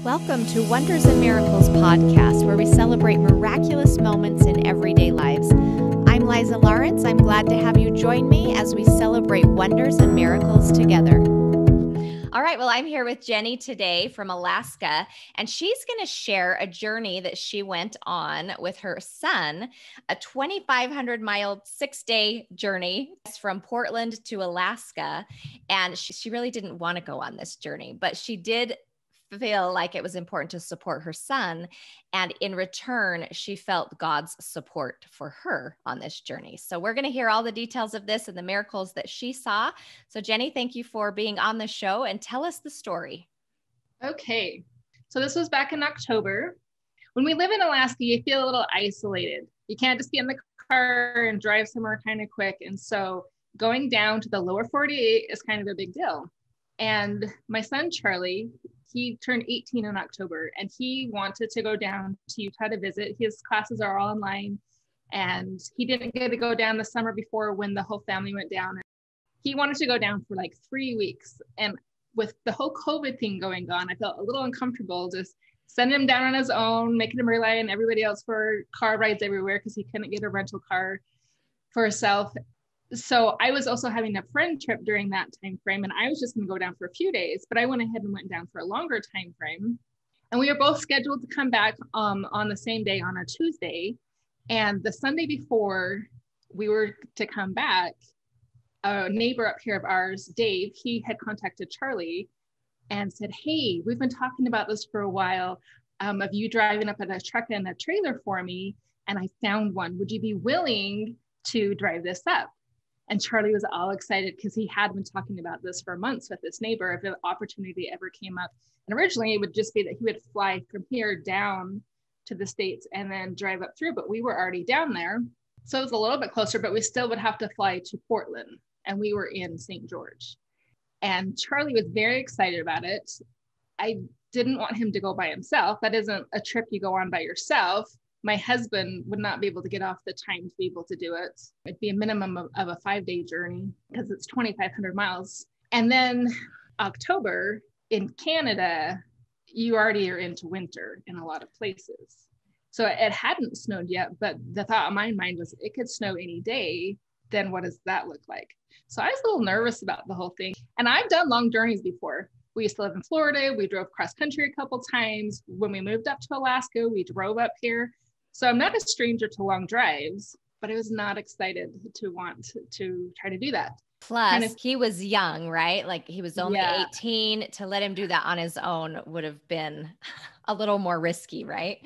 Welcome to Wonders and Miracles podcast, where we celebrate miraculous moments in everyday lives. I'm Liza Lawrence. I'm glad to have you join me as we celebrate wonders and miracles together. All right, well, I'm here with Jenni today from Alaska, and she's going to share a journey that she went on with her son, a 2,500-mile, 6-day journey from Portland to Alaska. And she really didn't want to go on this journey, but she did feel like it was important to support her son. And in return, she felt God's support for her on this journey. So we're going to hear all the details of this and the miracles that she saw. So Jenni, thank you for being on the show and tell us the story. Okay. So this was back in October. When we live in Alaska, you feel a little isolated. You can't just get in the car and drive somewhere kind of quick. And so going down to the lower 48 is kind of a big deal. And my son, Charlie, he turned 18 in October and he wanted to go down to Utah to visit. His classes are all online and he didn't get to go down the summer before when the whole family went down. He wanted to go down for like 3 weeks. And with the whole COVID thing going on, I felt a little uncomfortable just sending him down on his own, making him rely on everybody else for car rides everywhere because he couldn't get a rental car for himself. So I was also having a friend trip during that time frame, and I was just going to go down for a few days, but I went ahead and went down for a longer time frame. And we were both scheduled to come back on the same day on a Tuesday. And the Sunday before we were to come back, a neighbor up here of ours, Dave, he had contacted Charlie and said, "Hey, we've been talking about this for a while, of you driving up in a truck and a trailer for me, and I found one. Would you be willing to drive this up?" And Charlie was all excited because he had been talking about this for months with this neighbor if the opportunity ever came up. And originally it would just be that he would fly from here down to the States and then drive up through, but we were already down there. So it was a little bit closer, but we still would have to fly to Portland and we were in St. George. And Charlie was very excited about it. I didn't want him to go by himself. That isn't a trip you go on by yourself. My husband would not be able to get off the time to be able to do it. It'd be a minimum of a 5-day journey because it's 2,500 miles. And then October in Canada, you already are into winter in a lot of places. So it hadn't snowed yet, but the thought in my mind was it could snow any day. Then what does that look like? So I was a little nervous about the whole thing. And I've done long journeys before. We used to live in Florida. We drove cross country a couple times. When we moved up to Alaska, we drove up here. So I'm not a stranger to long drives, but I was not excited to want to try to do that. Plus, he was young, right? Like he was only 18. To let him do that on his own would have been a little more risky, right?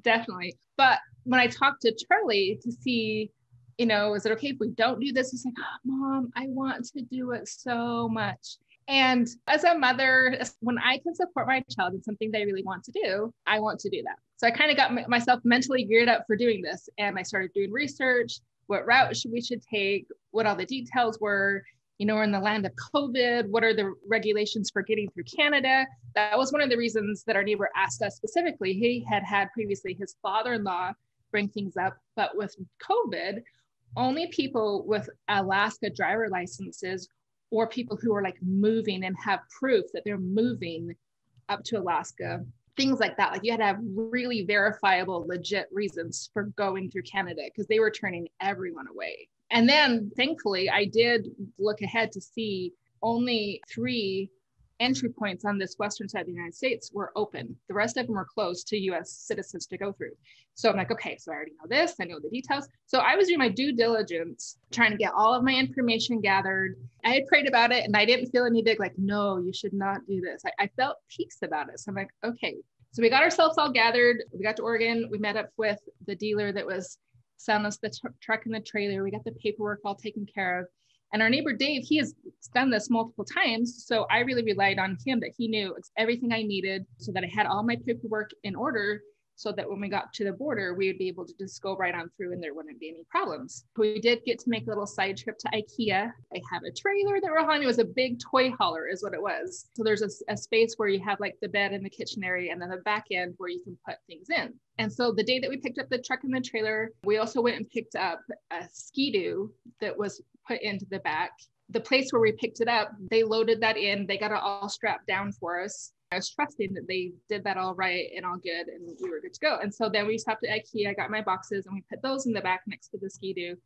Definitely. But when I talked to Charlie to see, is it okay if we don't do this? He's like, "Oh, Mom, I want to do it so much." And as a mother, when I can support my child in something they really want to do, I want to do that. So I kind of got myself mentally geared up for doing this. And I started doing research, what route we should take, what all the details were. We're in the land of COVID. What are the regulations for getting through Canada? That was one of the reasons that our neighbor asked us specifically. He had previously his father-in-law bring things up, but with COVID, only people with Alaska driver licenses or people who are like moving and have proof that they're moving up to Alaska, things like that. Like you had to have really verifiable, legit reasons for going through Canada because they were turning everyone away. And then thankfully, I did look ahead to see only 3 entry points on this western side of the United States were open. The rest of them were closed to US citizens to go through. So I'm like, okay, so I already know this, I know the details. So I was doing my due diligence, trying to get all of my information gathered. I had prayed about it and I didn't feel any big, like, no, you should not do this. I felt peace about it. So I'm like, okay. So we got ourselves all gathered. We got to Oregon. We met up with the dealer that was selling us the truck and the trailer. We got the paperwork all taken care of. And our neighbor, Dave, he has done this multiple times. So I really relied on him that he knew everything I needed so that I had all my paperwork in order so that when we got to the border, we would be able to just go right on through and there wouldn't be any problems. We did get to make a little side trip to IKEA. I have a trailer that we're hauling. It was a big toy hauler is what it was. So there's a space where you have like the bed and the kitchen area and then the back end where you can put things in. And so the day that we picked up the truck and the trailer, we also went and picked up a Ski-Doo that was put into the back. The place where we picked it up, they loaded that in. They got it all strapped down for us. I was trusting that they did that all right and all good and we were good to go. And so then we stopped at IKEA, I got my boxes and we put those in the back next to the Ski-Doo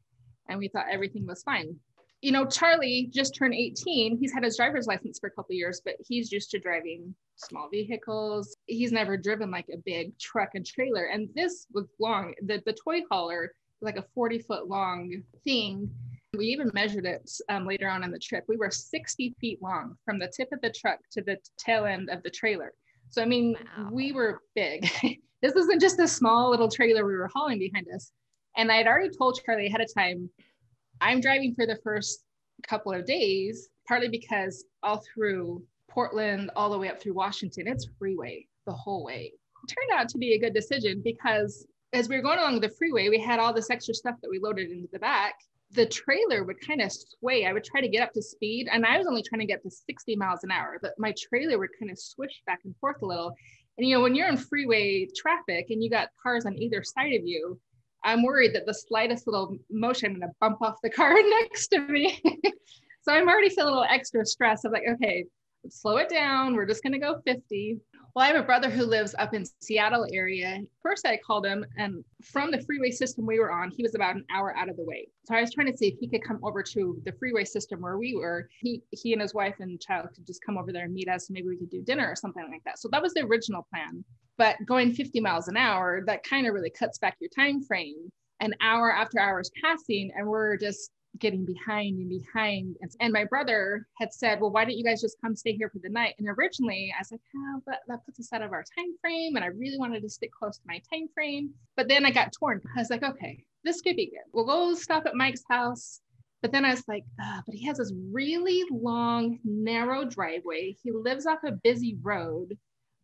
and we thought everything was fine. You know, Charlie just turned 18. He's had his driver's license for a couple of years, but he's used to driving small vehicles. He's never driven like a big truck and trailer. And this was long. The toy hauler, like a 40-foot long thing. We even measured it later on in the trip. We were 60 feet long from the tip of the truck to the tail end of the trailer. So, I mean, wow. We were big. This isn't just a small little trailer we were hauling behind us. And I had already told Charlie ahead of time, I'm driving for the first couple of days, partly because all through Portland, all the way up through Washington, it's freeway the whole way. It turned out to be a good decision because as we were going along the freeway, we had all this extra stuff that we loaded into the back. The trailer would kind of sway. I would try to get up to speed and I was only trying to get to 60 miles an hour, but my trailer would kind of swish back and forth a little. And, you know, when you're in freeway traffic and you got cars on either side of you, I'm worried that the slightest little motion, I'm going to bump off the car next to me. So I'm already feeling a little extra stress of like, okay, slow it down. We're just going to go 50. Well, I have a brother who lives up in Seattle area. First, I called him and from the freeway system we were on, he was about an hour out of the way. So I was trying to see if he could come over to the freeway system where we were. He and his wife and child could just come over there and meet us. Maybe we could do dinner or something like that. So that was the original plan. But going 50 miles an hour, that kind of really cuts back your time frame. An hour after hour is passing and we're just getting behind and behind. And my brother had said, well, why don't you guys just come stay here for the night? And originally I was like, oh, but that puts us out of our time frame. And I really wanted to stick close to my time frame. But then I got torn. I was like, okay, this could be good. We'll go stop at Mike's house. But then I was like, but he has this really long, narrow driveway. He lives off a busy road.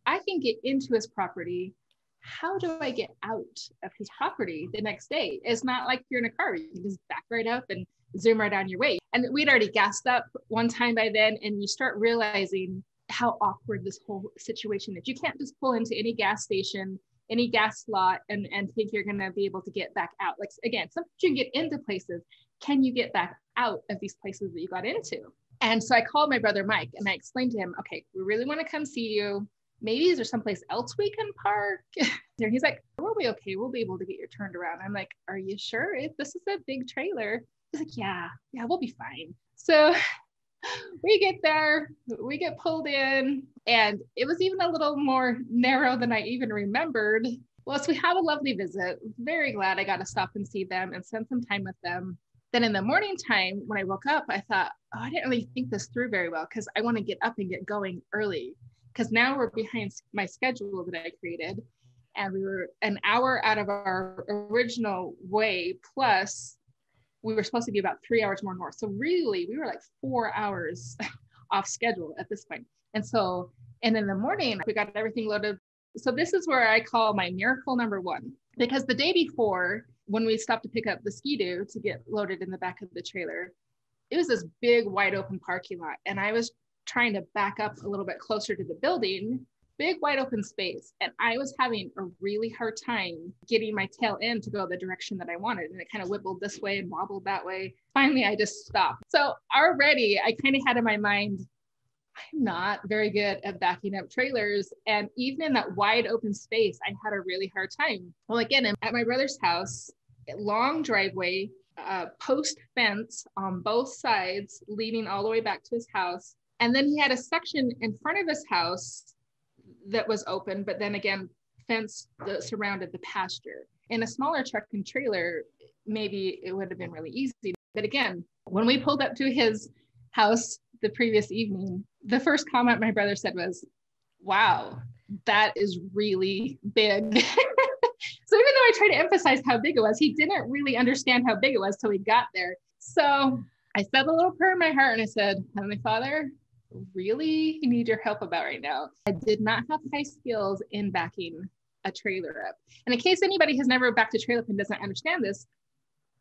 I can get into his property. How do I get out of his property the next day? It's not like you're in a car. You can just back right up and zoom right on your way. And we'd already gassed up one time by then. And you start realizing how awkward this whole situation is. You can't just pull into any gas station, any gas slot and think you're going to be able to get back out. Like, again, sometimes you can get into places. Can you get back out of these places that you got into? And so I called my brother, Mike, and I explained to him, okay, we really want to come see you. Maybe is there someplace else we can park? He's like, we'll be okay. We'll be able to get you turned around. I'm like, are you sure? This is a big trailer. He's like, yeah, we'll be fine. So we get there, we get pulled in, and it was even a little more narrow than I even remembered. Well, so we have a lovely visit. Very glad I got to stop and see them and spend some time with them. Then in the morning time, when I woke up, I thought, oh, I didn't really think this through very well because I want to get up and get going early. Because now we're behind my schedule that I created and we were an hour out of our original way, plus we were supposed to be about 3 hours more north. So really we were like 4 hours off schedule at this point. And in the morning, we got everything loaded. So this is where I call my miracle number one, because the day before when we stopped to pick up the Ski-Doo to get loaded in the back of the trailer, it was this big wide open parking lot. And I was trying to back up a little bit closer to the building, big wide open space. And I was having a really hard time getting my tail end to go the direction that I wanted. And it kind of wibbled this way and wobbled that way. Finally, I just stopped. So already I kind of had in my mind, I'm not very good at backing up trailers. And even in that wide open space, I had a really hard time. Well, again, at my brother's house, long driveway, post fence on both sides, leading all the way back to his house. And then he had a section in front of his house that was open, but then again, fence that surrounded the pasture. In a smaller truck and trailer, maybe it would have been really easy. But again, when we pulled up to his house the previous evening, the first comment my brother said was, wow, that is really big. So even though I tried to emphasize how big it was, he didn't really understand how big it was till he got there. So I said a little prayer in my heart and I said, Heavenly Father, really need your help about right now. I did not have high skills in backing a trailer up. And in case anybody has never backed a trailer up and doesn't understand this,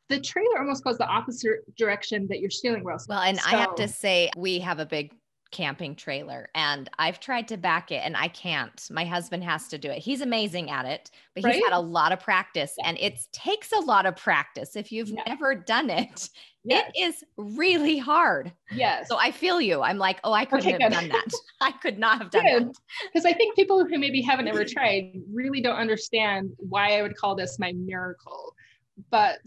the trailer almost goes the opposite direction that your steering wheel. Well, and I have to say, we have a big camping trailer and I've tried to back it and I can't. My husband has to do it. He's amazing at it, but he's had a lot of practice and it takes a lot of practice. If you've never done it, it is really hard. Yes. So I feel you. I'm like, oh, I couldn't have done that. I could not have done that. Because I think people who maybe haven't ever tried really don't understand why I would call this my miracle, but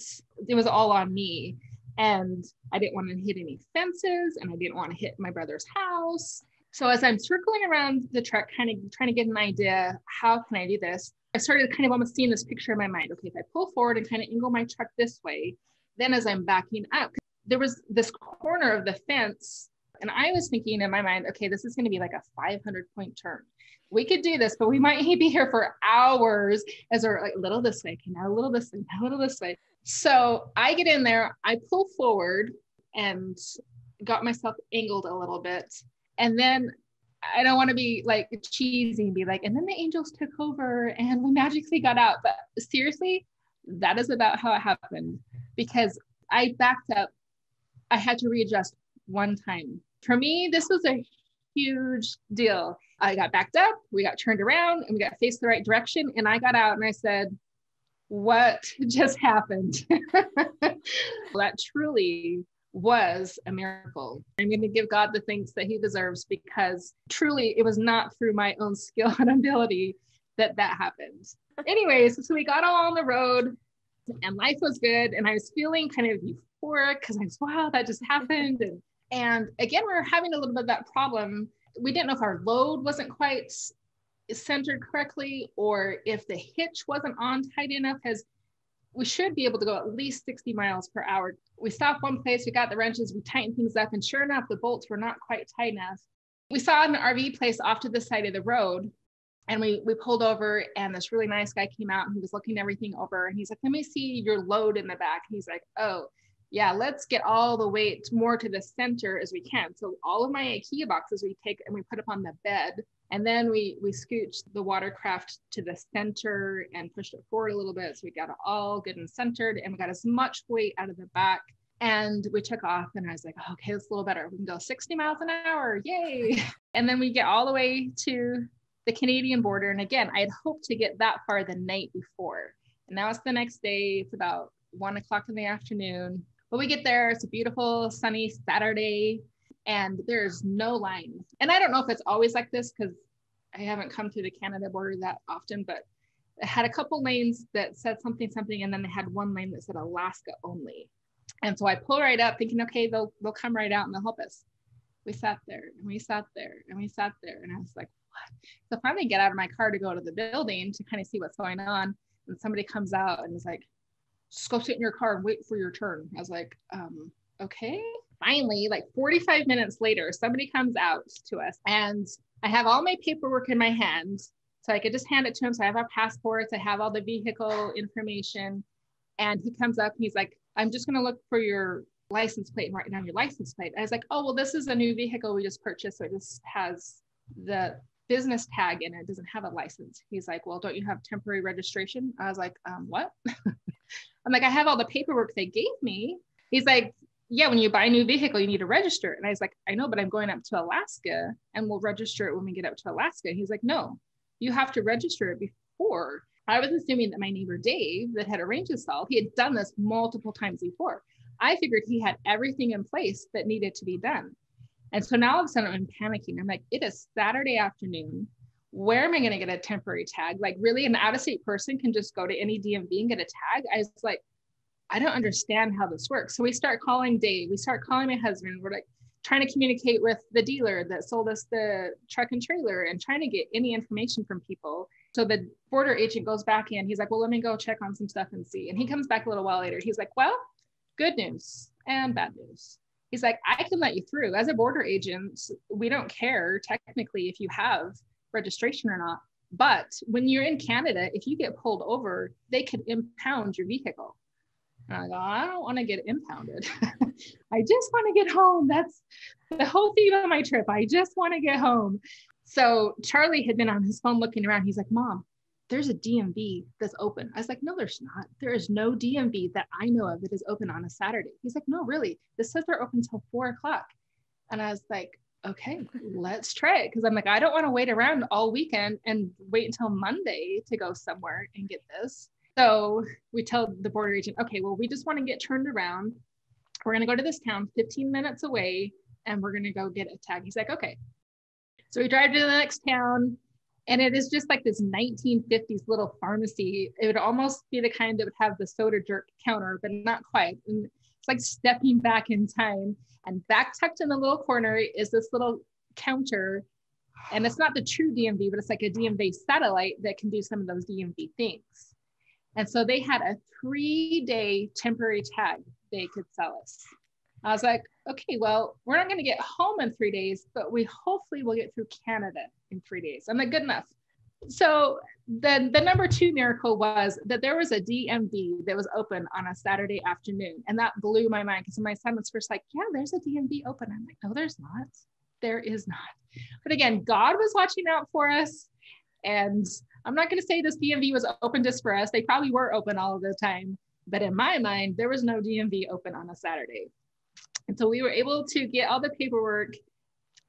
it was all on me. And I didn't want to hit any fences and I didn't want to hit my brother's house. So as I'm circling around the truck, kind of trying to get an idea, how can I do this? I started kind of almost seeing this picture in my mind. Okay, if I pull forward and kind of angle my truck this way, then as I'm backing up, there was this corner of the fence. And I was thinking in my mind, okay, this is going to be like a 500-point turn. We could do this, but we might be here for hours as we're like a little this way, okay, now a little this way, now a little this way. So I get in there, I pull forward and got myself angled a little bit. And then I don't want to be like cheesy and be like, and then the angels took over and we magically got out. But seriously, that is about how it happened because I backed up. I had to readjust one time. For me, this was a huge deal. I got backed up, we got turned around and we got faced the right direction. And I got out and I said, what just happened? That truly was a miracle. I'm going to give God the thanks that he deserves because truly it was not through my own skill and ability that happened. Anyways, so we got all on the road and life was good. And I was feeling kind of euphoric because I was, wow, that just happened. And again, we were having a little bit of that problem. We didn't know if our load wasn't quite centered correctly or if the hitch wasn't on tight enough, because we should be able to go at least 60 miles per hour. We stopped one place, we got the wrenches, we tightened things up, and sure enough, the bolts were not quite tight enough. We saw an RV place off to the side of the road, and we pulled over, and this really nice guy came out and he was looking everything over, and he's like, let me see your load in the back. And he's like, oh, yeah, let's get all the weight more to the center as we can. So all of my IKEA boxes we take and we put up on the bed. And then we scooched the watercraft to the center and pushed it forward a little bit. So we got it all good and centered and we got as much weight out of the back. And we took off and I was like, okay, that's a little better. We can go 60 miles an hour. Yay. And then we get all the way to the Canadian border. And again, I had hoped to get that far the night before. And now it's the next day. It's about 1:00 in the afternoon. But we get there. It's a beautiful, sunny Saturday. And there's no lines. And I don't know if it's always like this because I haven't come to the Canada border that often, but it had a couple lanes that said something, and then they had one lane that said Alaska only. And so I pull right up thinking, okay, they'll come right out and they'll help us. We sat there and we sat there and we sat there. And I was like, what? So finally get out of my car to go to the building to kind of see what's going on. And somebody comes out and is like, just go sit in your car and wait for your turn. I was like, okay. Finally, like 45 minutes later, somebody comes out to us and I have all my paperwork in my hand. So I could just hand it to him. So I have our passports, I have all the vehicle information. And he comes up and he's like, I'm just going to look for your license plate and write down your license plate. I was like, oh, well, this is a new vehicle we just purchased. So it just has the business tag in it. It doesn't have a license. He's like, well, don't you have temporary registration? I was like, what? I'm like, I have all the paperwork they gave me. He's like, yeah, when you buy a new vehicle, you need to register it. And I was like, I know, but I'm going up to Alaska and we'll register it when we get up to Alaska. He's like, no, you have to register it before. I was assuming that my neighbor Dave that had arranged this all, he had done this multiple times before. I figured he had everything in place that needed to be done. And so now all of a sudden I'm panicking. I'm like, it is Saturday afternoon. Where am I going to get a temporary tag? Like really an out-of-state person can just go to any DMV and get a tag. I was like, I don't understand how this works. So we start calling Dave. We start calling my husband. We're like trying to communicate with the dealer that sold us the truck and trailer and trying to get any information from people. So the border agent goes back in. He's like, well, let me go check on some stuff and see. And he comes back a little while later. He's like, well, good news and bad news. He's like, I can let you through. As a border agent, we don't care technically if you have registration or not. But when you're in Canada, if you get pulled over, they could impound your vehicle. And I go, I don't want to get impounded. I just want to get home. That's the whole theme of my trip. I just want to get home. So Charlie had been on his phone looking around. He's like, Mom, there's a DMV that's open. I was like, no, there's not. There is no DMV that I know of that is open on a Saturday. He's like, no, really. This says they're open till 4:00. And I was like, okay, let's try it. Cause I'm like, I don't want to wait around all weekend and wait until Monday to go somewhere and get this. So we tell the border agent, okay, well, we just want to get turned around. We're going to go to this town 15 minutes away and we're going to go get a tag. He's like, okay. So we drive to the next town and it is just like this 1950s little pharmacy. It would almost be the kind that would have the soda jerk counter, but not quite. And it's like stepping back in time. And back tucked in the little corner is this little counter. And it's not the true DMV, but it's like a DMV satellite that can do some of those DMV things. And so they had a 3-day temporary tag they could sell us. I was like, okay, well, we're not going to get home in 3 days, but we hopefully will get through Canada in 3 days. I'm like, good enough. So then the number 2 miracle was that there was a DMV that was open on a Saturday afternoon. And that blew my mind because my son was first like, yeah, there's a DMV open. I'm like, no, there's not. There is not. But again, God was watching out for us. And I'm not going to say this DMV was open just for us. They probably were open all of the time. But in my mind, there was no DMV open on a Saturday. And so we were able to get all the paperwork,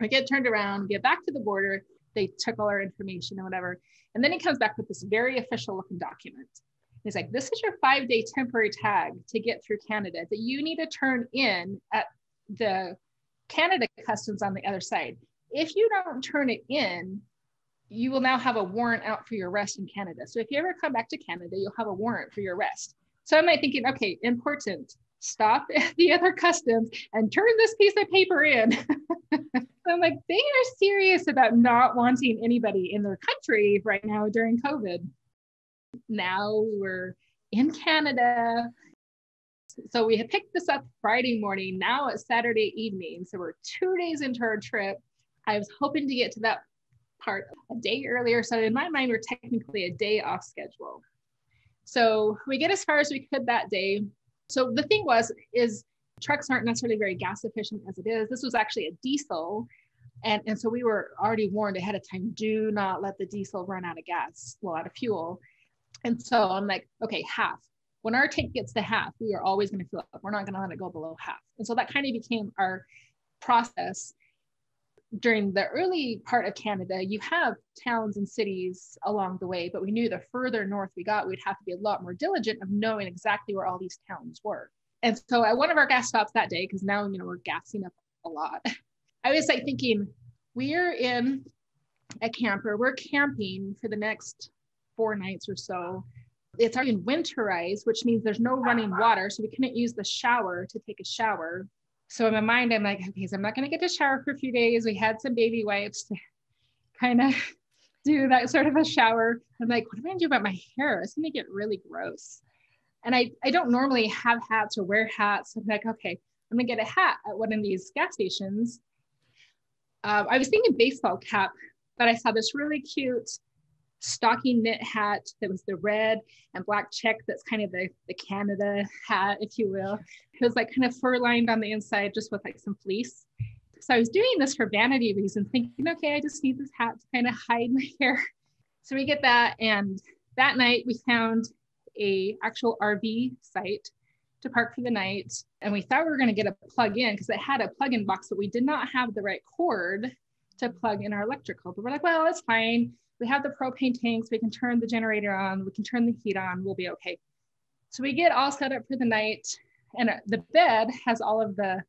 get turned around, get back to the border. They took all our information and whatever. And then he comes back with this very official looking document. He's like, this is your 5-day temporary tag to get through Canada that you need to turn in at the Canada customs on the other side. If you don't turn it in, you will now have a warrant out for your arrest in Canada. So if you ever come back to Canada, you'll have a warrant for your arrest. So I'm like thinking, okay, important, stop at the other customs and turn this piece of paper in. I'm like, they are serious about not wanting anybody in their country right now during COVID. Now we're in Canada. So we had picked this up Friday morning. Now it's Saturday evening. So we're 2 days into our trip. I was hoping to get to that part a day earlier. So in my mind, we're technically a day off schedule. So we get as far as we could that day. So the thing is trucks aren't necessarily very gas efficient as it is. This was actually a diesel. And so we were already warned ahead of time, do not let the diesel run out of gas, well, out of fuel. And so I'm like, okay, half. When our tank gets to half, we are always going to fill up. We're not going to let it go below half. And so that kind of became our process. During the early part of Canada, you have towns and cities along the way, but we knew the further north we got, we'd have to be a lot more diligent of knowing exactly where all these towns were. And so at one of our gas stops that day, because now, we're gassing up a lot, I was like thinking, we're in a camper, we're camping for the next 4 nights or so. It's already winterized, which means there's no running water. So we couldn't use the shower to take a shower. So in my mind, I'm like, okay, so I'm not going to get to shower for a few days. We had some baby wipes to kind of do that sort of a shower. I'm like, what am I going to do about my hair? It's going to get really gross. And I don't normally have hats or wear hats. I'm like, okay, I'm going to get a hat at one of these gas stations. I was thinking baseball cap, but I saw this really cute stocking knit hat that was the red and black check. That's kind of the Canada hat, if you will. It was like kind of fur lined on the inside, just with like some fleece. So I was doing this for vanity reasons, thinking, okay, I just need this hat to kind of hide my hair. So we get that. And that night we found a actual RV site to park for the night. And we thought we were going to get a plug in because it had a plug-in box, but we did not have the right cord to plug in our electrical. But we're like, well, it's fine. We have the propane tanks. We can turn the generator on. We can turn the heat on. We'll be okay. So we get all set up for the night. And the bed has all of the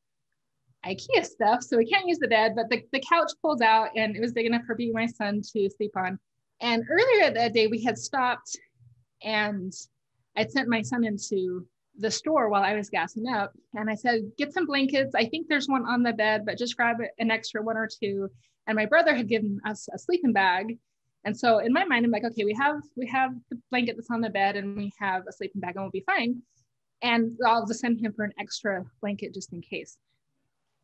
IKEA stuff. So we can't use the bed, but the couch pulls out and it was big enough for me and my son to sleep on. And earlier that day we had stopped and I'd sent my son into the store while I was gassing up. And I said, get some blankets. I think there's one on the bed, but just grab an extra 1 or 2. And my brother had given us a sleeping bag. And so in my mind, I'm like, okay, we have the blanket that's on the bed and we have a sleeping bag and we'll be fine. And I'll just send him for an extra blanket just in case.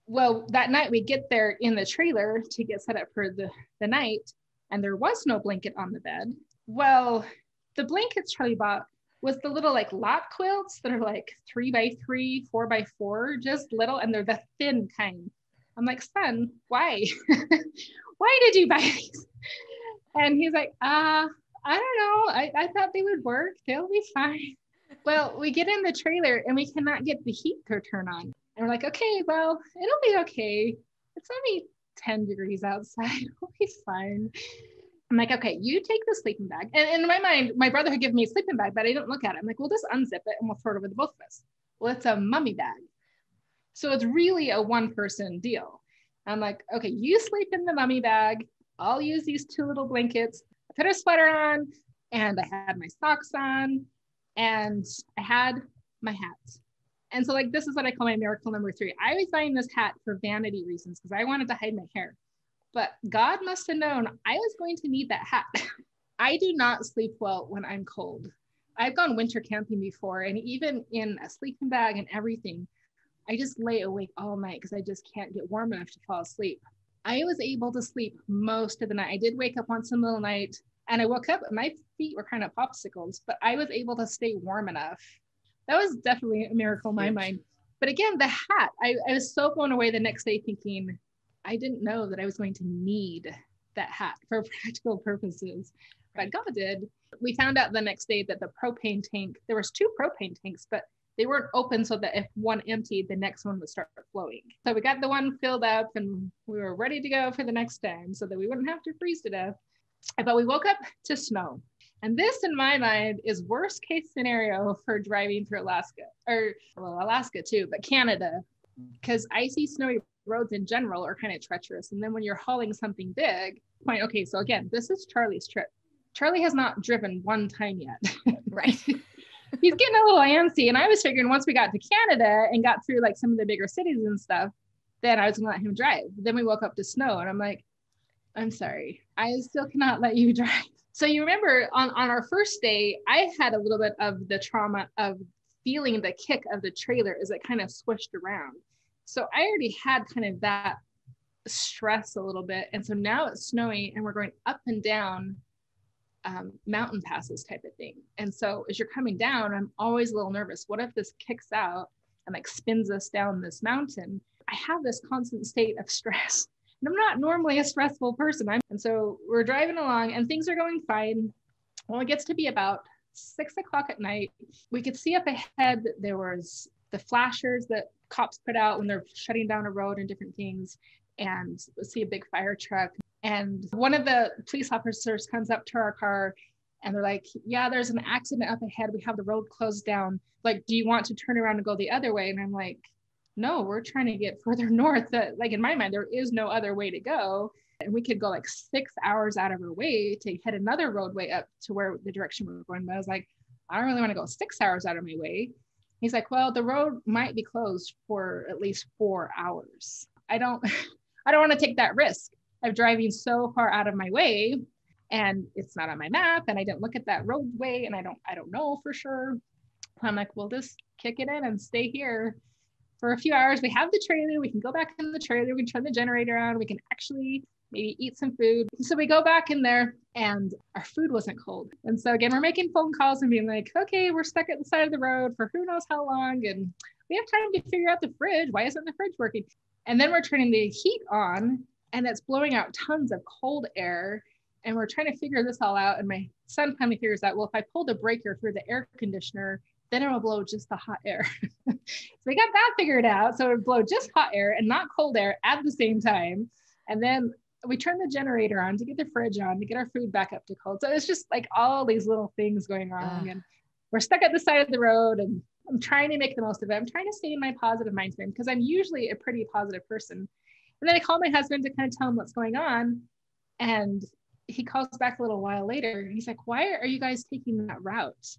Well, that night we get there in the trailer to get set up for the night and there was no blanket on the bed. Well, the blankets Charlie bought was the little like lap quilts that are like 3x3, 4x4, just little, and they're the thin kind. I'm like, son, why? Why did you buy these? And he's like, I don't know. I thought they would work. They'll be fine. Well, we get in the trailer and we cannot get the heat to turn on. And we're like, okay, well, it'll be okay. It's only 10 degrees outside. We'll be fine. I'm like, okay, you take the sleeping bag. And in my mind, my brother had given me a sleeping bag, but I didn't look at it. I'm like, we'll just unzip it and we'll throw it over the both of us. Well, it's a mummy bag. So it's really a one-person deal. I'm like, okay, you sleep in the mummy bag. I'll use these 2 little blankets. I put a sweater on and I had my socks on and I had my hat. And so like, this is what I call my miracle number 3. I was buying this hat for vanity reasons because I wanted to hide my hair. But God must have known I was going to need that hat. I do not sleep well when I'm cold. I've gone winter camping before, and even in a sleeping bag and everything, I just lay awake all night because I just can't get warm enough to fall asleep. I was able to sleep most of the night. I did wake up once in the middle of the night, and I woke up and my feet were kind of popsicles, but I was able to stay warm enough. That was definitely a miracle in my mind. But again, the hat, I was so blown away the next day thinking, I didn't know that I was going to need that hat for practical purposes, but God did. We found out the next day that the propane tank, there was 2 propane tanks, but they weren't open so that if one emptied, the next one would start flowing. So we got the one filled up and we were ready to go for the next time so that we wouldn't have to freeze to death. But we woke up to snow. And this, in my mind, is worst case scenario for driving through Alaska, or well, Alaska too, but Canada, because icy, snowy roads in general are kind of treacherous. And then when you're hauling something big, fine. Okay, so again, this is Charlie's trip. Charlie has not driven one time yet. Right. He's getting a little antsy. And I was figuring once we got to Canada and got through like some of the bigger cities and stuff, then I was gonna let him drive. Then we woke up to snow and I'm like, I'm sorry, I still cannot let you drive. So you remember on our first day, I had a little bit of the trauma of feeling the kick of the trailer as it kind of swished around. So I already had kind of that stress a little bit. And so now it's snowing and we're going up and down mountain passes type of thing. And so as you're coming down, I'm always a little nervous. What if this kicks out and like spins us down this mountain? I have this constant state of stress. And I'm not normally a stressful person. And so we're driving along and things are going fine. Well, it gets to be about 6 o'clock at night. We could see up ahead that there was the flashers that cops put out when they're shutting down a road and different things, and see a big fire truck. And one of the police officers comes up to our car and they're like, yeah, there's an accident up ahead. We have the road closed down. Like, do you want to turn around and go the other way? And I'm like, no, we're trying to get further north. Like in my mind, there is no other way to go. And we could go like 6 hours out of our way to hit another roadway up to where the direction we were going. But I was like, I don't really want to go 6 hours out of my way. He's like, well, the road might be closed for at least 4 hours. I don't want to take that risk of driving so far out of my way, and it's not on my map, and I didn't look at that roadway, and I don't know for sure. I'm like, we'll just kick it in and stay here for a few hours. We have the trailer. We can go back in the trailer. We can turn the generator on. We can actually maybe eat some food. So we go back in there and our food wasn't cold. And so again, we're making phone calls and being like, okay, we're stuck at the side of the road for who knows how long. And we have time to figure out the fridge. Why isn't the fridge working? And then we're turning the heat on and it's blowing out tons of cold air. And we're trying to figure this all out. And my son finally figures out, well, if I pull the breaker through the air conditioner, then it will blow just the hot air. So we got that figured out. So it would blow just hot air and not cold air at the same time. And then we turn the generator on to get the fridge on, to get our food back up to cold. So it's just like all these little things going wrong. And we're stuck at the side of the road and I'm trying to make the most of it. I'm trying to stay in my positive mind frame because I'm usually a pretty positive person. And then I call my husband to kind of tell him what's going on. And he calls back a little while later. And he's like, why are you guys taking that route?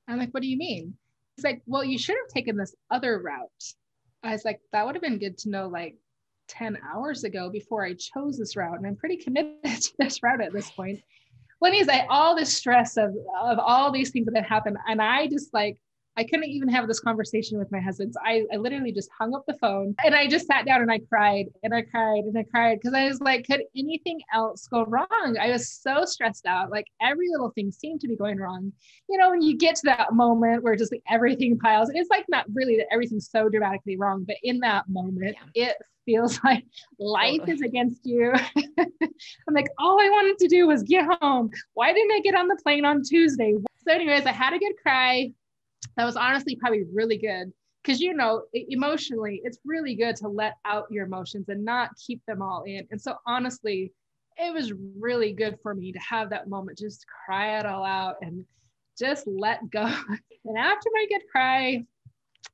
I'm like, what do you mean? He's like, well, you should have taken this other route. I was like, that would have been good to know like 10 hours ago before I chose this route. And I'm pretty committed to this route at this point. Well, anyways, all this stress of all these things that had happened. And I just like, I couldn't even have this conversation with my husband. So I literally just hung up the phone and I just sat down and I cried and I cried and I cried because I was like, could anything else go wrong? I was so stressed out. Like every little thing seemed to be going wrong. You know, when you get to that moment where just like everything piles, it's like not really that everything's so dramatically wrong, but in that moment, it feels like life is against you. I'm like, all I wanted to do was get home. Why didn't I get on the plane on Tuesday? So anyways, I had a good cry. That was honestly probably really good because, you know, emotionally, it's really good to let out your emotions and not keep them all in. And so honestly, it was really good for me to have that moment, just cry it all out and just let go. And after my good cry,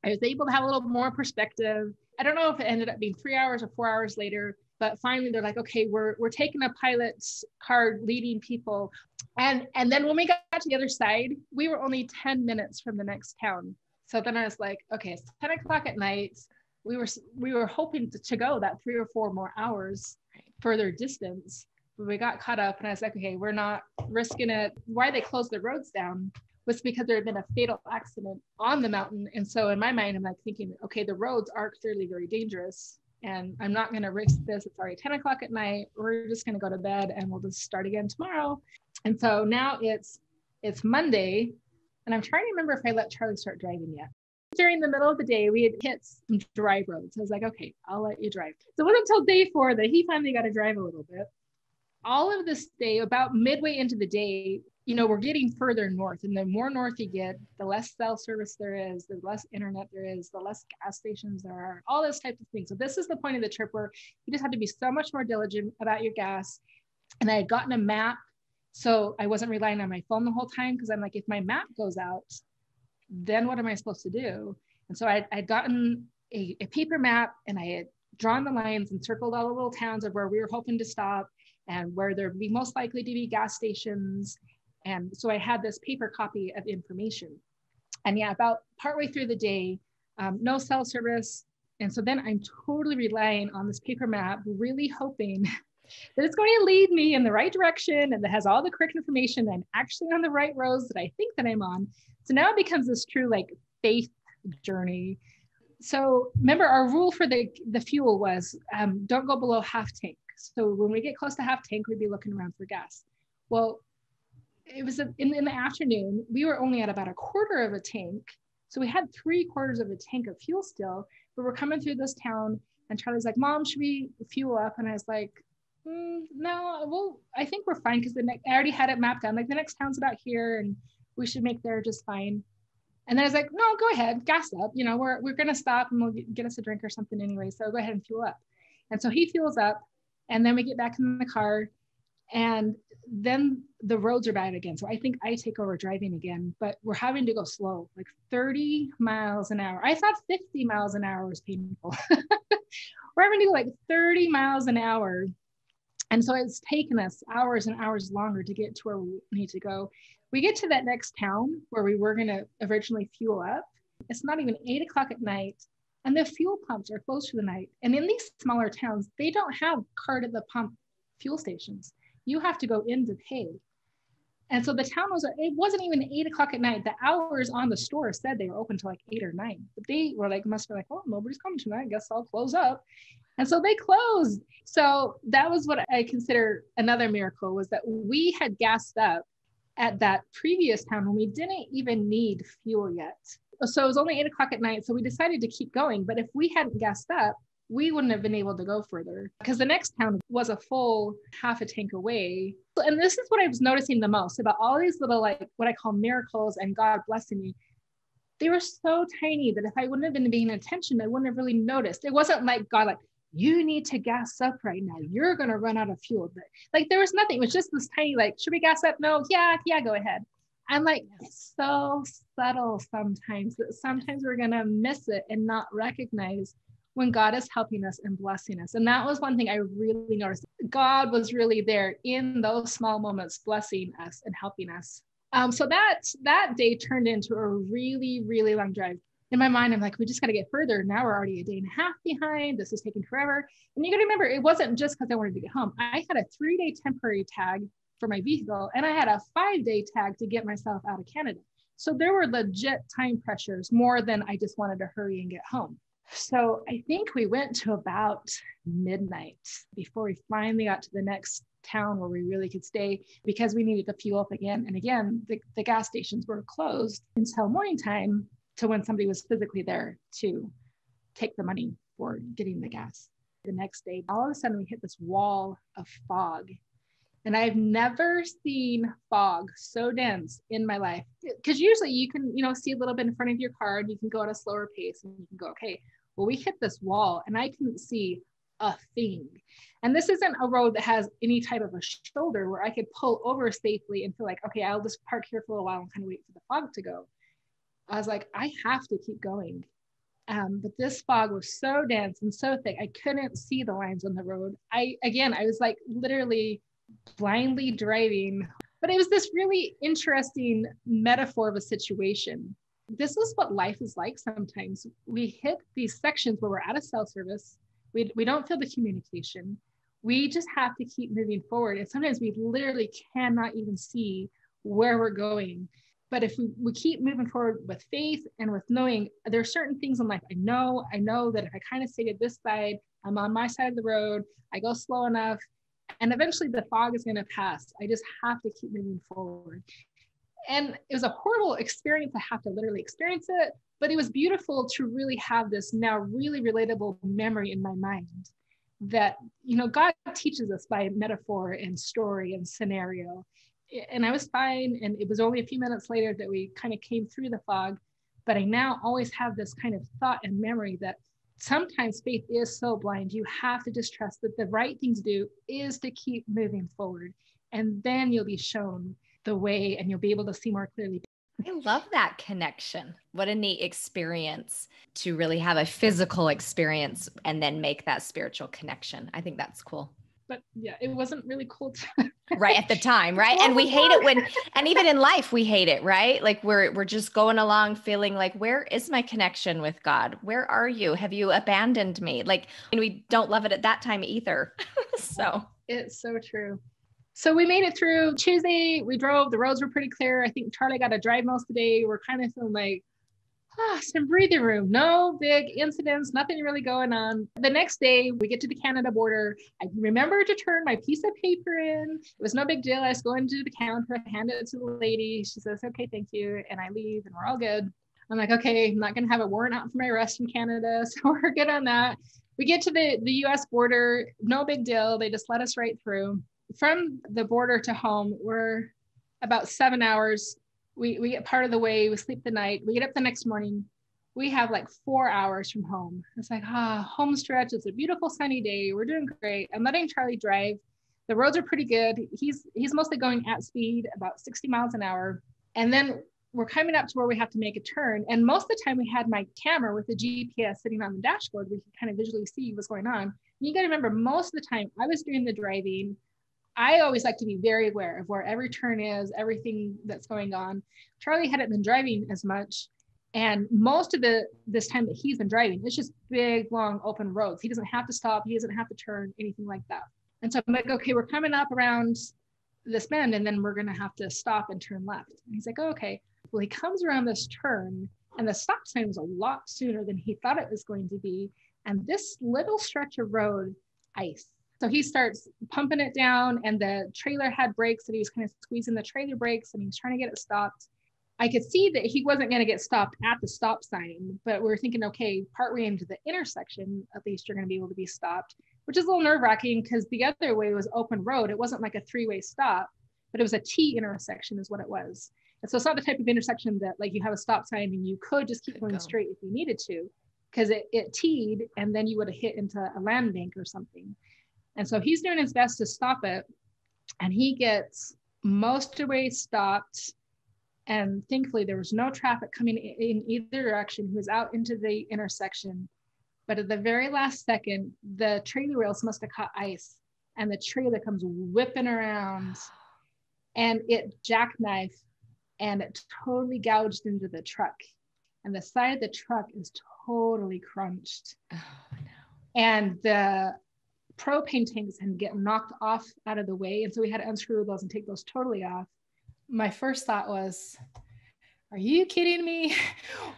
I was able to have a little more perspective. I don't know if it ended up being 3 hours or 4 hours later, but finally they're like, okay, we're taking a pilot's card leading people. And then when we got to the other side, we were only 10 minutes from the next town. So then I was like, okay, it's 10 o'clock at night. We were hoping to go that 3 or 4 more hours further distance, but we got caught up and I was like, okay, we're not risking it. Why they closed the roads down was because there had been a fatal accident on the mountain. And so in my mind, I'm like thinking, okay, the roads are clearly very dangerous and I'm not going to risk this. It's already 10 o'clock at night. We're just going to go to bed and we'll just start again tomorrow. And so now it's Monday and I'm trying to remember if I let Charlie start driving yet. During the middle of the day, we had hit some dry roads. I was like, okay, I'll let you drive. So it wasn't until day 4 that he finally got to drive a little bit. All of this day, about midway into the day, you know, we're getting further north, and the more north you get, the less cell service there is, the less internet there is, the less gas stations there are, all this type of thing. So this is the point of the trip where you just have to be so much more diligent about your gas. And I had gotten a map, so I wasn't relying on my phone the whole time, because I'm like, if my map goes out, then what am I supposed to do? And so I'd gotten a paper map, and I had drawn the lines and circled all the little towns of where we were hoping to stop and where there would be most likely to be gas stations. And so I had this paper copy of information. And yeah, about partway through the day, no cell service. And so then I'm totally relying on this paper map, really hoping that it's going to lead me in the right direction and that has all the correct information. I'm actually on the right roads that I think that I'm on. So now it becomes this true like faith journey. So remember, our rule for the fuel was don't go below half tank. So when we get close to half tank, we'd be looking around for gas. Well, it was in the afternoon, we were only at about a quarter of a tank. So we had 3/4 of a tank of fuel still, but we're coming through this town and Charlie's like, Mom, should we fuel up? And I was like, no, well, I think we're fine. Cause I already had it mapped out. Like the next town's about here and we should make there just fine. And then I was like, no, go ahead, gas up. You know, we're going to stop and we'll get us a drink or something anyway. So go ahead and fuel up. And so he fuels up and then we get back in the car and then the roads are bad again. So I think I take over driving again, but we're having to go slow, like 30 miles an hour. I thought 50 miles an hour was painful. We're having to go like 30 miles an hour. And so it's taken us hours and hours longer to get to where we need to go. We get to that next town where we were going to originally fuel up. It's not even 8 o'clock at night and the fuel pumps are closed for the night. And in these smaller towns, they don't have card at the pump fuel stations. You have to go in to pay. And so the town it wasn't even 8 o'clock at night. The hours on the store said they were open till like 8 or 9. But they were like, must be like, oh, nobody's coming tonight. I guess I'll close up. And so they closed. So that was what I consider another miracle, was that we had gassed up at that previous town when we didn't even need fuel yet. So it was only 8 o'clock at night. So we decided to keep going. But if we hadn't gassed up, we wouldn't have been able to go further because the next town was a full half a tank away. And this is what I was noticing the most about all these little, like what I call miracles and God blessing me. They were so tiny that if I wouldn't have been paying attention, I wouldn't have really noticed. It wasn't like God, like, you need to gas up right now. You're going to run out of fuel. But like, there was nothing. It was just this tiny, like, should we gas up? No. Yeah, go ahead. I'm like, it's so subtle sometimes that sometimes we're going to miss it and not recognize when God is helping us and blessing us. And that was one thing I really noticed. God was really there in those small moments, blessing us and helping us. So that day turned into a really, really long drive. In my mind, I'm like, we just got to get further. Now we're already a day and a half behind. This is taking forever. And you got to remember, it wasn't just because I wanted to get home. I had a 3-day temporary tag for my vehicle, and I had a 5-day tag to get myself out of Canada. So there were legit time pressures more than I just wanted to hurry and get home. So I think we went to about midnight before we finally got to the next town where we really could stay, because we needed to fuel up again. And again, the gas stations were closed until morning time, to when somebody was physically there to take the money for getting the gas. The next day, all of a sudden we hit this wall of fog. And I've never seen fog so dense in my life. Because usually you can, see a little bit in front of your car and you can go at a slower pace and you can go, okay, well, we hit this wall and I couldn't see a thing. And this isn't a road that has any type of a shoulder where I could pull over safely and feel like, okay, I'll just park here for a while and kind of wait for the fog to go. I was like, I have to keep going. But this fog was so dense and so thick, I couldn't see the lines on the road. I was like literally blindly driving. But it was this really interesting metaphor of a situation. This is what life is like sometimes. We hit these sections where we're out of cell service. We don't feel the communication. We just have to keep moving forward. And sometimes we literally cannot even see where we're going. But if we keep moving forward with faith and with knowing there are certain things in life, I know that if I kind of stay at this side, I'm on my side of the road, I go slow enough, and eventually the fog is going to pass. I just have to keep moving forward. And it was a horrible experience to have to literally experience it, but it was beautiful to really have this now really relatable memory in my mind that, God teaches us by metaphor and story and scenario. And I was fine. And it was only a few minutes later that we kind of came through the fog. But I now always have this kind of thought and memory that sometimes faith is so blind. You have to just trust that the right thing to do is to keep moving forward. And then you'll be shown the way and you'll be able to see more clearly. I love that connection. What a neat experience to really have a physical experience and then make that spiritual connection. I think that's cool. But yeah, it wasn't really cool right at the time, right? And we hate it and even in life, we hate it, right? Like we're just going along feeling like, where is my connection with God? Where are you? Have you abandoned me? Like, and we don't love it at that time either. So it's so true. So we made it through Tuesday. We drove, the roads were pretty clear. I think Charlie got to drive most of the day. We're kind of feeling like, some breathing room, no big incidents, nothing really going on. The next day we get to the Canada border. I remember to turn my piece of paper in. It was no big deal. I just go into the counter, hand it to the lady. She says, okay, thank you. And I leave and we're all good. I'm like, okay, I'm not going to have a warrant out for my arrest in Canada. So we're good on that. We get to the US border, no big deal. They just let us right through. From the border to home, we're about 7 hours. We get part of the way, we sleep the night, we get up the next morning, we have like 4 hours from home. It's like, home stretch, it's a beautiful sunny day, we're doing great. I'm letting Charlie drive. The roads are pretty good. He's mostly going at speed, about 60 miles an hour. And then we're coming up to where we have to make a turn. And most of the time we had my camera with the GPS sitting on the dashboard. We could kind of visually see what's going on. And you got to remember, most of the time I was doing the driving. I always like to be very aware of where every turn is, everything that's going on. Charlie hadn't been driving as much. And most of this time that he's been driving, it's just big, long, open roads. He doesn't have to stop. He doesn't have to turn, anything like that. And so I'm like, okay, we're coming up around this bend and then we're going to have to stop and turn left. And he's like, oh, okay. Well, he comes around this turn and the stop sign was a lot sooner than he thought it was going to be. And this little stretch of road, ice. So he starts pumping it down and the trailer had brakes and he was kind of squeezing the trailer brakes and he was trying to get it stopped. I could see that he wasn't going to get stopped at the stop sign, but we're thinking, okay, partway into the intersection, at least you're going to be able to be stopped, which is a little nerve wracking because the other way was open road. It wasn't like a three-way stop, but it was a T intersection is what it was. And so it's not the type of intersection that like you have a stop sign and you could just keep going straight if you needed to, because it T'd and then you would have hit into a land bank or something. And so he's doing his best to stop it. And he gets most of the way stopped. And thankfully there was no traffic coming in either direction. He was out into the intersection. But at the very last second, the trailer rails must have caught ice. And the trailer comes whipping around. And it jackknifed. And it totally gouged into the truck. And the side of the truck is totally crunched. Oh, no. And the propane tanks and get knocked off out of the way. And so we had to unscrew those and take those totally off. My first thought was, are you kidding me?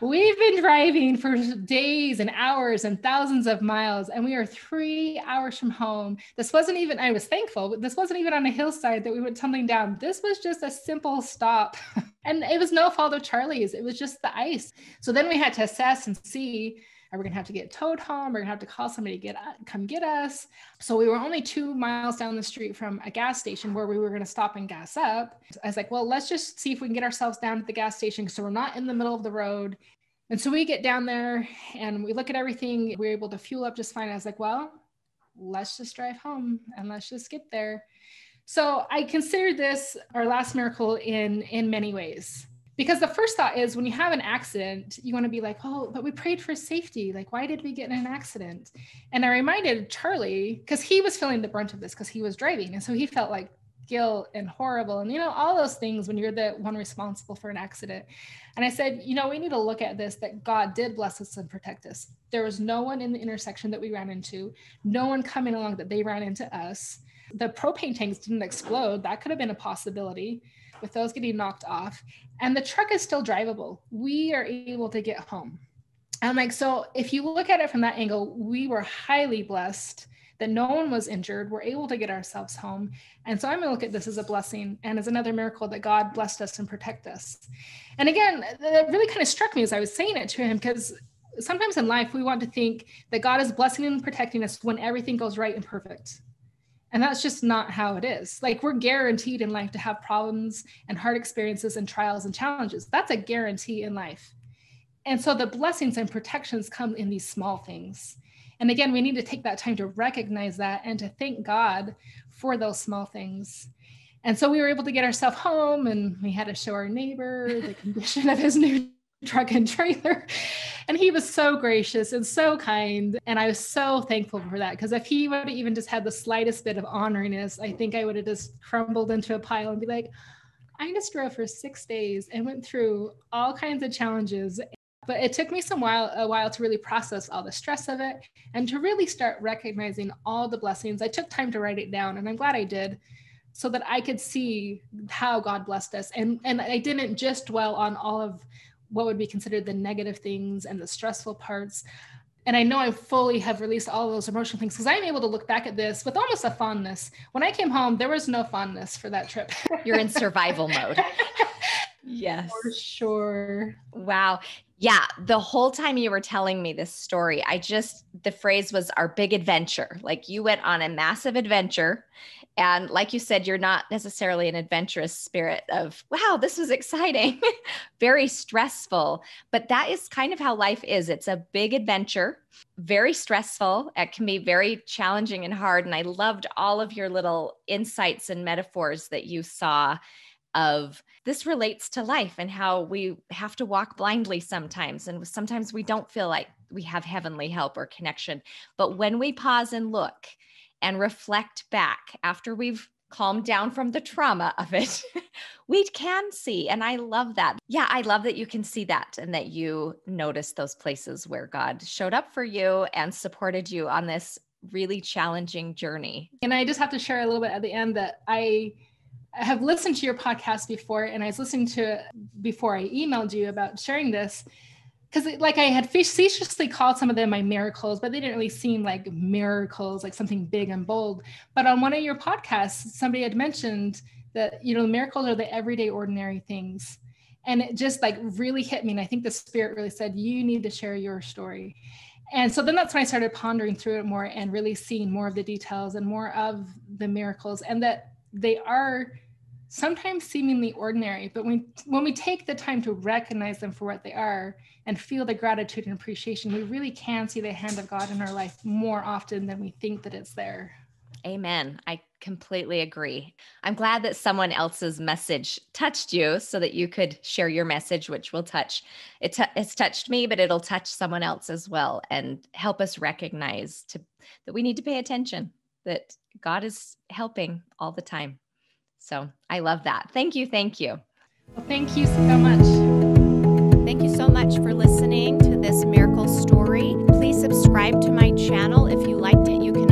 We've been driving for days and hours and thousands of miles, and we are 3 hours from home. This wasn't even, I was thankful, but this wasn't even on a hillside that we went tumbling down. This was just a simple stop. And it was no fault of Charlie's. It was just the ice. So then we had to assess and see, Are we going to have to get towed home? We're going to have to call somebody to come get us. So we were only 2 miles down the street from a gas station where we were going to stop and gas up. I was like, well, let's just see if we can get ourselves down to the gas station so we're not in the middle of the road. And so we get down there and we look at everything. We're able to fuel up just fine. I was like, well, let's just drive home and let's just get there. So I consider this our last miracle in many ways. Because the first thought is when you have an accident, you want to be like, oh, but we prayed for safety. Like, why did we get in an accident? And I reminded Charlie, because he was feeling the brunt of this because he was driving. And so he felt like guilt and horrible and, all those things when you're the one responsible for an accident. And I said, we need to look at this, that God did bless us and protect us. There was no one in the intersection that we ran into, no one coming along that they ran into us. The propane tanks didn't explode. That could have been a possibility with those getting knocked off. And the truck is still drivable. We are able to get home. I'm like, so if you look at it from that angle, we were highly blessed that no one was injured. We're able to get ourselves home. And so I'm going to look at this as a blessing and as another miracle that God blessed us and protect us. And again, that really kind of struck me as I was saying it to him, because sometimes in life, we want to think that God is blessing and protecting us when everything goes right and perfect. And that's just not how it is. Like, we're guaranteed in life to have problems and hard experiences and trials and challenges. That's a guarantee in life. And so the blessings and protections come in these small things. And again, we need to take that time to recognize that and to thank God for those small things. And so we were able to get ourselves home, and we had to show our neighbor the condition of his new truck and trailer. And he was so gracious and so kind. And I was so thankful for that, because if he would have even just had the slightest bit of honoriness, I think I would have just crumbled into a pile and be like, I just drove for 6 days and went through all kinds of challenges. But it took me a while to really process all the stress of it and to really start recognizing all the blessings. I took time to write it down, and I'm glad I did, so that I could see how God blessed us. And I didn't just dwell on all of what would be considered the negative things and the stressful parts. And I know I fully have released all of those emotional things, because I'm able to look back at this with almost a fondness. When I came home, there was no fondness for that trip. You're in survival mode. Yes. For sure. Wow. Yeah. The whole time you were telling me this story, the phrase was our big adventure. Like, you went on a massive adventure. And like you said, you're not necessarily an adventurous spirit of, wow, this was exciting, very stressful. But that is kind of how life is. It's a big adventure, very stressful. It can be very challenging and hard. And I loved all of your little insights and metaphors that you saw of this relates to life and how we have to walk blindly sometimes. And sometimes we don't feel like we have heavenly help or connection. But when we pause and look and reflect back after we've calmed down from the trauma of it, we can see. And I love that. Yeah, I love that you can see that and that you notice those places where God showed up for you and supported you on this really challenging journey. And I just have to share a little bit at the end that I have listened to your podcast before, and I was listening to it before I emailed you about sharing this. Because like I had facetiously called some of them my miracles, but they didn't really seem like miracles, like something big and bold. But on one of your podcasts, somebody had mentioned that, miracles are the everyday ordinary things. And it just like really hit me. And I think the Spirit really said, you need to share your story. And so then that's when I started pondering through it more and really seeing more of the details and more of the miracles, and that they are sometimes seemingly ordinary, but when we take the time to recognize them for what they are and feel the gratitude and appreciation, we really can see the hand of God in our life more often than we think that it's there. Amen. I completely agree. I'm glad that someone else's message touched you so that you could share your message, which will touch. It's touched me, but it'll touch someone else as well and help us recognize that we need to pay attention, that God is helping all the time. So I love that. Thank you. Thank you. Well, thank you so much. Thank you so much for listening to this miracle story. Please subscribe to my channel if you liked it. You can